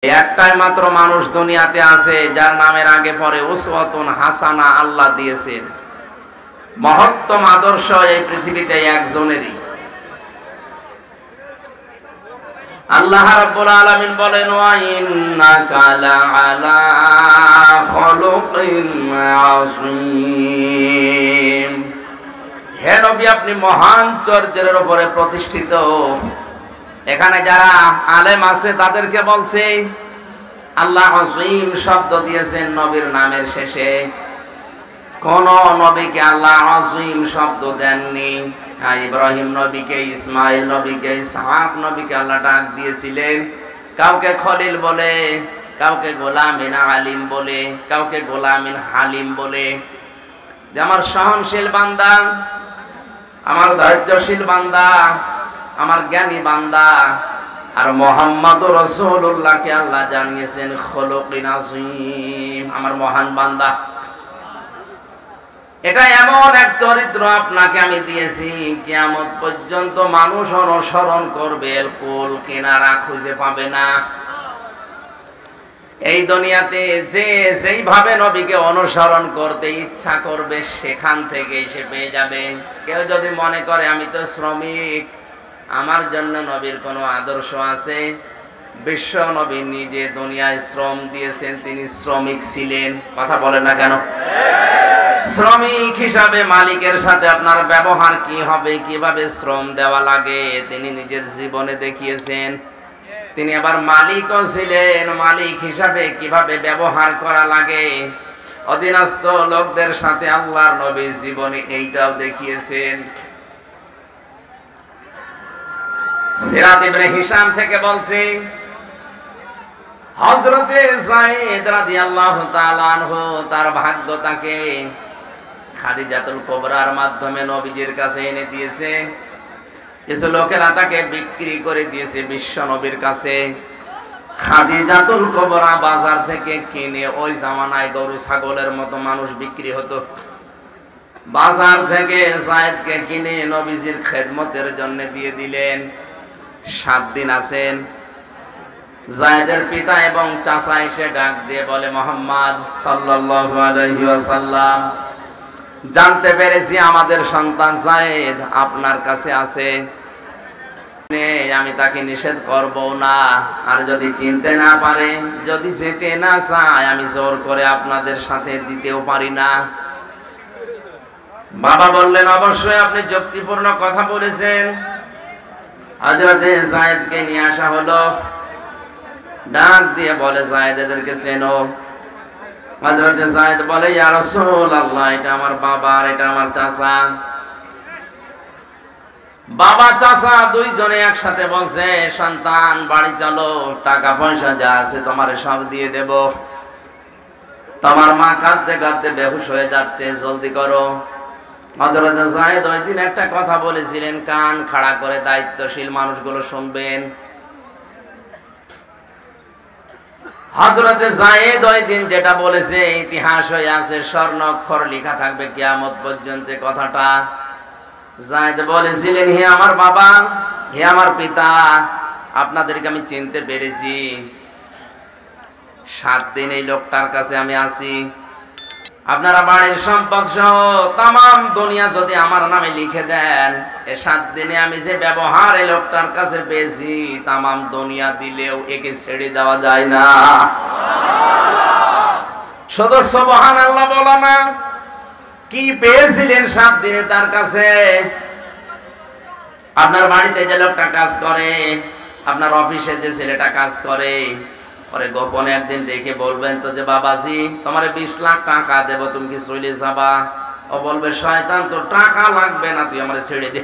একটাই মাত্র মানুষ দুনিয়াতে আছে যার নামের আগে পরে উসওয়াতুন হাসানা আল্লাহ দিয়েছেন। মহত্তম আদর্শ এই পৃথিবীতে একজনেরই। আল্লাহ রাব্বুল আলামিন বলেন, ওয়া ইন্নাকা লাআলা খুলুকিন আযীম। হে নবী, আপনি মহান চরিত্রের উপরে প্রতিষ্ঠিত। এখানে যারা আলেম আছে তাদেরকে বলছে আল্লাহ আযীম শব্দ দিয়েছেন নবীর নামের শেষে। কোন নবীকে আল্লাহ আযীম শব্দ দেননি। হ্যাঁ, ইব্রাহিম নবীকে, ইসমাইল নবীকে, ইসহাক নবীকে আল্লাহ ডাক দিয়েছিলেন। কাউকে খলিল বলে, কাউকে গোলামিন আলিম বলে, কাউকে গোলামিন হালিম বলে। যে আমার সহনশীল বান্দা, আমার ধৈর্যশীল বান্দা, আমার জ্ঞানী বান্দা। আর মুহাম্মদুর রাসূলুল্লাহকে আল্লাহ জানিয়েছেন খুলুকিন আযীম, আমার মহান বান্দা। এটা এমন এক চরিত্র আপনাকে আমি দিয়েছি, কিয়ামত পর্যন্ত মানুষ অনুসরণ করবে, কুল কিনারা খুঁজে পাবে না। এই দুনিয়াতে যে যেইভাবে নবীকে অনুসরণ করতে ইচ্ছা করবে সেখান থেকে সে পেয়ে যাবে। কেউ যদি মনে করে আমি তো শ্রমিক, আমার জন্য নবীর কোনো আদর্শ আছে, বিশ্ব নবী নিজে দুনিয়ায় শ্রম দিয়েছেন, তিনি শ্রমিক ছিলেন। কথা বলেন না কেন? শ্রমিক হিসাবে মালিকের সাথে আপনার ব্যবহার কি হবে, কিভাবে শ্রম দেওয়া লাগে তিনি নিজের জীবনে দেখিয়েছেন। তিনি আবার মালিকও ছিলেন, মালিক হিসাবে কিভাবে ব্যবহার করা লাগে অধীনস্থ লোকদের সাথে আল্লাহর নবী জীবনে এইটাও দেখিয়েছেন। সিরাত ইবনে হিশাম থেকে বলছি, হযরতে যায়েদ রাদিয়াল্লাহু তাআলা আনহু তার ভাগ্য তাকে খাদিজাতুল কুবরার মাধ্যমে নবীজির কাছে এনে দিয়েছে। কিছু লোকেরা তাকে বিক্রি করে দিয়েছে বিশ্ব নবীর কাছে। খাদিজাতুল কুবরা বাজার থেকে কিনে, ওই জামানায় গরু ছাগলের মতো মানুষ বিক্রি হতো, বাজার থেকে যায়েদকে কিনে নবীজির খেদমতের জন্য দিয়ে দিলেন। 7 দিন আছেন। যায়েদের পিতা এবং চাচা এসে ডাক দিয়ে বলে, মুহাম্মদ সাল্লাল্লাহু আলাইহি ওয়াসাল্লাম, জানতে পেরেছি আমাদের সন্তান যায়েদ আপনার কাছে আছে, আমি তাকে নিষেধ করব না। আর যদি চিনতে না পারে, যদি যেতে না চায়, আমি জোর করে আপনাদের সাথে দিতেও পারি না। বাবা বললেন, অবশ্যই আপনি যুক্তিপূর্ণ কথা বলেছেন। হযরতে যায়েদকে নিয়ে আসা হলো। ডাক দিয়ে বলে, যায়েদ এদেরকে চেনো? হযরতে যায়েদ বলে, ইয়া রাসূলুল্লাহ, এটা আমার বাবা আর এটা আমার চাচা। বাবা চাচা দুইজনে একসাথে বলছে, সন্তান বাড়ি চলো, টাকা পয়সা যা আছে তোমার সব দিয়ে দেব। তোমার মা কাঁদতে কাঁদতে বেহুশ হয়ে যাচ্ছে, জলদি করো। হযরতে যায়েদ ওই দিন একটা কথা বলেছিলেন, কান খাড়া করে দায়িত্বশীল মানুষগুলো শুনবেন। হযরতে যায়েদ ওই দিন যেটা বলেছে ইতিহাস হয়ে আছে, স্বর্ণ অক্ষর লেখা থাকবে কিয়ামত পর্যন্ত কথাটা। যায়েদ বলেছিলেন, হে আমার বাবা, হে আমার পিতা, আপনাদেরকে আমি চিনতে পেরেছি। 7 দিন এই লোকটার কাছে আমি আছি। আপনারা বাড়ির সম্পদ সহ তামাম দুনিয়া যদি আমার নামে লিখে দেন, এই 7 দিনে আমি যে ব্যবহার এই লোকটার কাছে পেয়েছি, তামাম দুনিয়া দিলেও একে ছেড়ে দেওয়া যায় না। শুধু সুবহানাল্লাহ বলো না। কি পেয়েছিলেন 7 দিনে তার কাছে? আপনার বাড়িতে যে লোকটা কাজ করে, আপনার অফিসে যে ছেলেটা কাজ করে, পরে গোপনে একদিন ডেকে বলবেন তো যে, বাবাজি তোমারে 20 লাখ টাকা দেব, তুমি কি চলে যাবা? ও বলবে, শয়তান, তোর টাকা লাগবে না, তুই আমারে ছেড়ে দে।